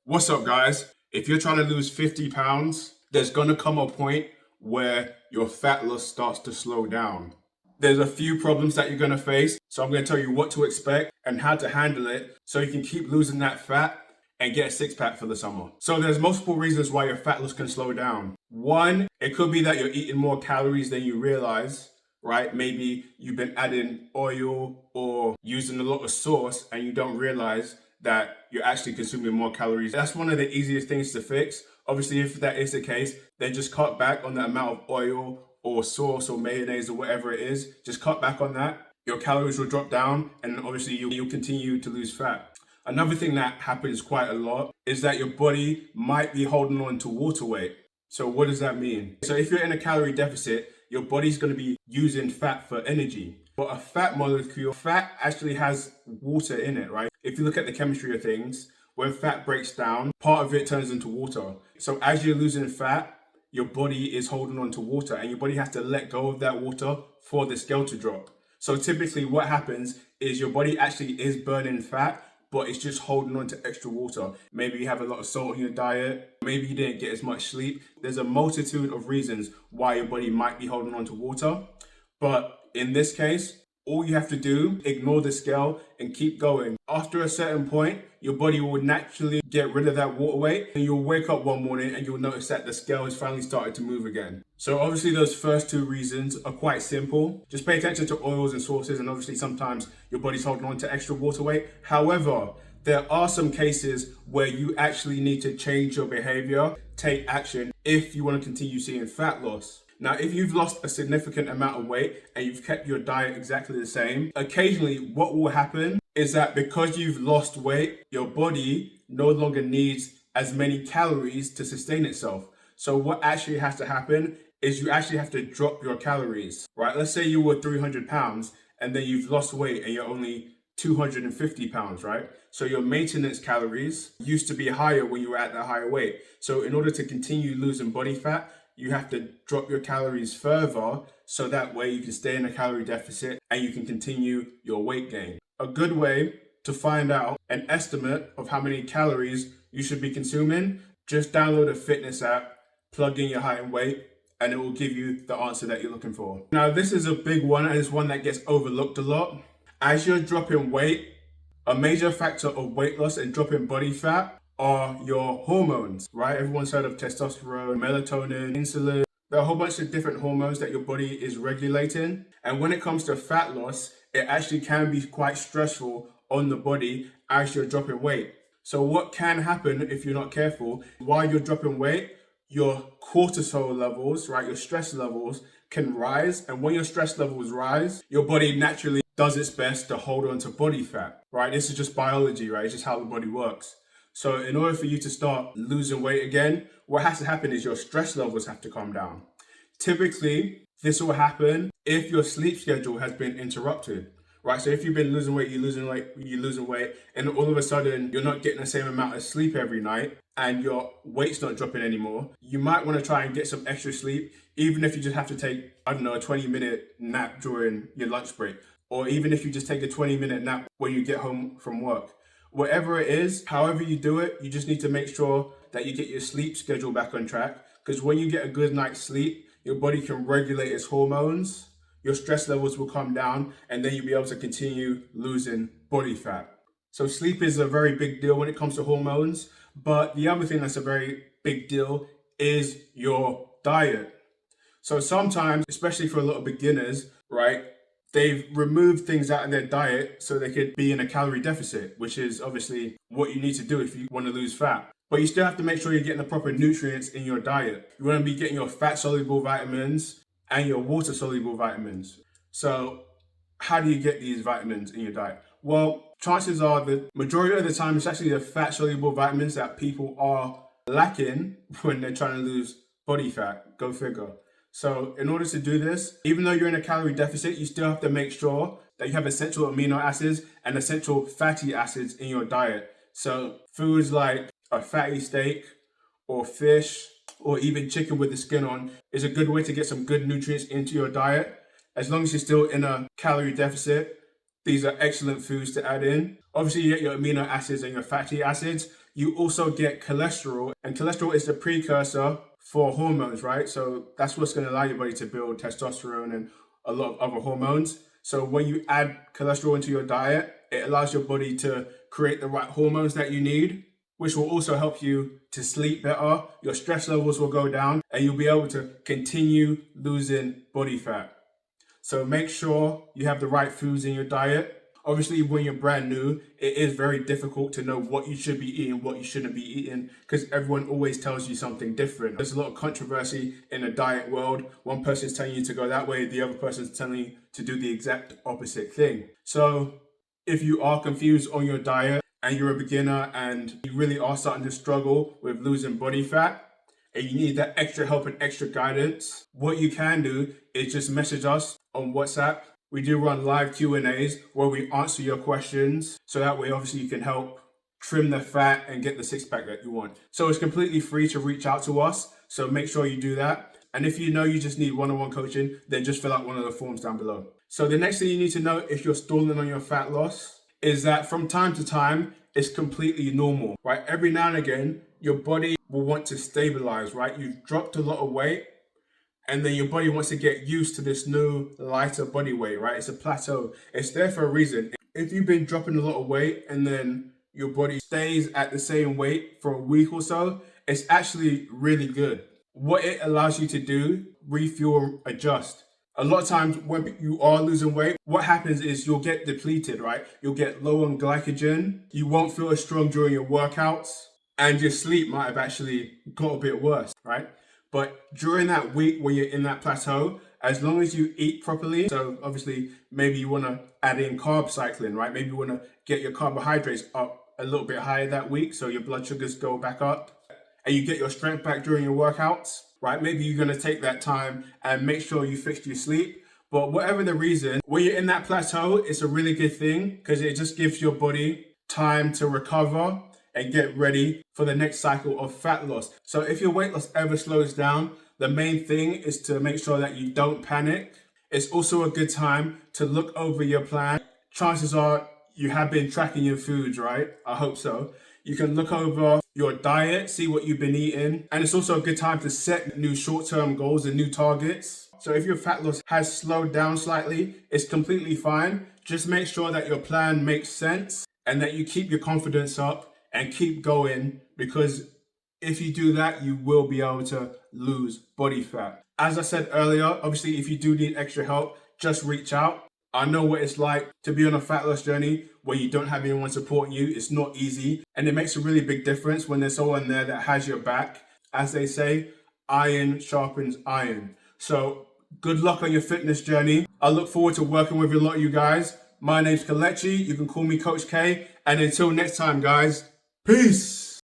What's up, guys? If you're trying to lose 50 pounds, there's going to come a point where your fat loss starts to slow down. There's a few problems that you're going to face, so I'm going to tell you what to expect and how to handle it so you can keep losing that fat and get a six-pack for the summer. So there's multiple reasons why your fat loss can slow down. One, it could be that you're eating more calories than you realize, right? Maybe you've been adding oil or using a lot of sauce and you don't realize that you're actually consuming more calories. That's one of the easiest things to fix. Obviously, if that is the case, then just cut back on the amount of oil or sauce or mayonnaise or whatever it is. Just cut back on that. Your calories will drop down and obviously you'll continue to lose fat. Another thing that happens quite a lot is that your body might be holding on to water weight. So what does that mean? So if you're in a calorie deficit, your body's going to be using fat for energy. But a fat molecule, fat actually has water in it, right? If you look at the chemistry of things, when fat breaks down, part of it turns into water. So as you're losing fat, your body is holding on to water and your body has to let go of that water for the scale to drop. So typically what happens is your body actually is burning fat, but it's just holding on to extra water. Maybe you have a lot of salt in your diet. Maybe you didn't get as much sleep. There's a multitude of reasons why your body might be holding on to water. But in this case, all you have to do, ignore the scale and keep going. After a certain point, your body will naturally get rid of that water weight and you'll wake up one morning and you'll notice that the scale has finally started to move again. So obviously those first two reasons are quite simple. Just pay attention to oils and sauces, and obviously sometimes your body's holding on to extra water weight. However, there are some cases where you actually need to change your behavior, take action if you want to continue seeing fat loss. Now, if you've lost a significant amount of weight and you've kept your diet exactly the same, occasionally what will happen is that because you've lost weight, your body no longer needs as many calories to sustain itself. So what actually has to happen is you actually have to drop your calories, right? Let's say you were 300 pounds and then you've lost weight and you're only 250 pounds, right? So your maintenance calories used to be higher when you were at that higher weight. So in order to continue losing body fat, you have to drop your calories further so that way you can stay in a calorie deficit and you can continue your weight gain. A good way to find out an estimate of how many calories you should be consuming, just download a fitness app, plug in your height and weight, and it will give you the answer that you're looking for. Now, this is a big one and it's one that gets overlooked a lot. As you're dropping weight, a major factor of weight loss and dropping body fat are your hormones, right? Everyone's heard of testosterone, melatonin, insulin. There are a whole bunch of different hormones that your body is regulating. And when it comes to fat loss, it actually can be quite stressful on the body as you're dropping weight. So what can happen if you're not careful, while you're dropping weight, your cortisol levels, right, your stress levels can rise. And when your stress levels rise, your body naturally does its best to hold on to body fat, right? This is just biology, right? It's just how the body works. So in order for you to start losing weight again, what has to happen is your stress levels have to come down. Typically, this will happen if your sleep schedule has been interrupted, right? So if you've been losing weight, you're losing weight, and all of a sudden you're not getting the same amount of sleep every night and your weight's not dropping anymore, you might want to try and get some extra sleep, even if you just have to take, a 20-minute nap during your lunch break, or even if you just take a 20-minute nap when you get home from work. Whatever it is, however you do it, you just need to make sure that you get your sleep schedule back on track. Because when you get a good night's sleep, your body can regulate its hormones, your stress levels will come down, and then you'll be able to continue losing body fat. So sleep is a very big deal when it comes to hormones. But the other thing that's a very big deal is your diet. So sometimes, especially for a lot of beginners, right, they've removed things out of their diet so they could be in a calorie deficit, which is obviously what you need to do if you want to lose fat. But you still have to make sure you're getting the proper nutrients in your diet. You want to be getting your fat-soluble vitamins and your water-soluble vitamins. So how do you get these vitamins in your diet? Well, chances are the majority of the time it's actually the fat-soluble vitamins that people are lacking when they're trying to lose body fat. Go figure. So in order to do this, even though you're in a calorie deficit, you still have to make sure that you have essential amino acids and essential fatty acids in your diet. So foods like a fatty steak or fish or even chicken with the skin on is a good way to get some good nutrients into your diet. As long as you're still in a calorie deficit, these are excellent foods to add in. Obviously, you get your amino acids and your fatty acids. you also get cholesterol, and cholesterol is the precursor for hormones, right? So that's what's going to allow your body to build testosterone and a lot of other hormones. So when you add cholesterol into your diet, it allows your body to create the right hormones that you need, which will also help you to sleep better. Your stress levels will go down and you'll be able to continue losing body fat. So make sure you have the right foods in your diet. Obviously, when you're brand new, it is very difficult to know what you should be eating, what you shouldn't be eating, because everyone always tells you something different. There's a lot of controversy in the diet world. One person's telling you to go that way, the other person's telling you to do the exact opposite thing. So if you are confused on your diet and you're a beginner and you really are starting to struggle with losing body fat, and you need that extra help and extra guidance, what you can do is just message us on WhatsApp. We do run live Q&As where we answer your questions. So that way, obviously, you can help trim the fat and get the six pack that you want. So it's completely free to reach out to us. So make sure you do that. And if you know you just need one-on-one coaching, then just fill out one of the forms down below. So the next thing you need to know if you're stalling on your fat loss is that from time to time, it's completely normal, right? Every now and again, your body will want to stabilize, right? You've dropped a lot of weight and then your body wants to get used to this new lighter body weight, right? It's a plateau. It's there for a reason. If you've been dropping a lot of weight and then your body stays at the same weight for a week or so, it's actually really good. What it allows you to do, refuel, adjust. A lot of times when you are losing weight, what happens is you'll get depleted, right? You'll get low on glycogen. You won't feel as strong during your workouts and your sleep might have actually got a bit worse, right? But during that week where you're in that plateau, as long as you eat properly, so obviously maybe you want to add in carb cycling, right? Maybe you want to get your carbohydrates up a little bit higher that week so your blood sugars go back up and you get your strength back during your workouts, right? Maybe you're going to take that time and make sure you fix your sleep. But whatever the reason, when you're in that plateau, it's a really good thing because it just gives your body time to recover and get ready for the next cycle of fat loss. So if your weight loss ever slows down, the main thing is to make sure that you don't panic. It's also a good time to look over your plan. Chances are you have been tracking your foods, right? I hope so. You can look over your diet, see what you've been eating. And it's also a good time to set new short-term goals and new targets. So if your fat loss has slowed down slightly, it's completely fine. Just make sure that your plan makes sense and that you keep your confidence up and keep going, because if you do that, you will be able to lose body fat. As I said earlier, obviously, if you do need extra help, just reach out. I know what it's like to be on a fat loss journey where you don't have anyone supporting you. It's not easy. And it makes a really big difference when there's someone there that has your back. As they say, iron sharpens iron. So good luck on your fitness journey. I look forward to working with a lot of you guys. My name's Kelechi. You can call me Coach K. And until next time, guys, peace.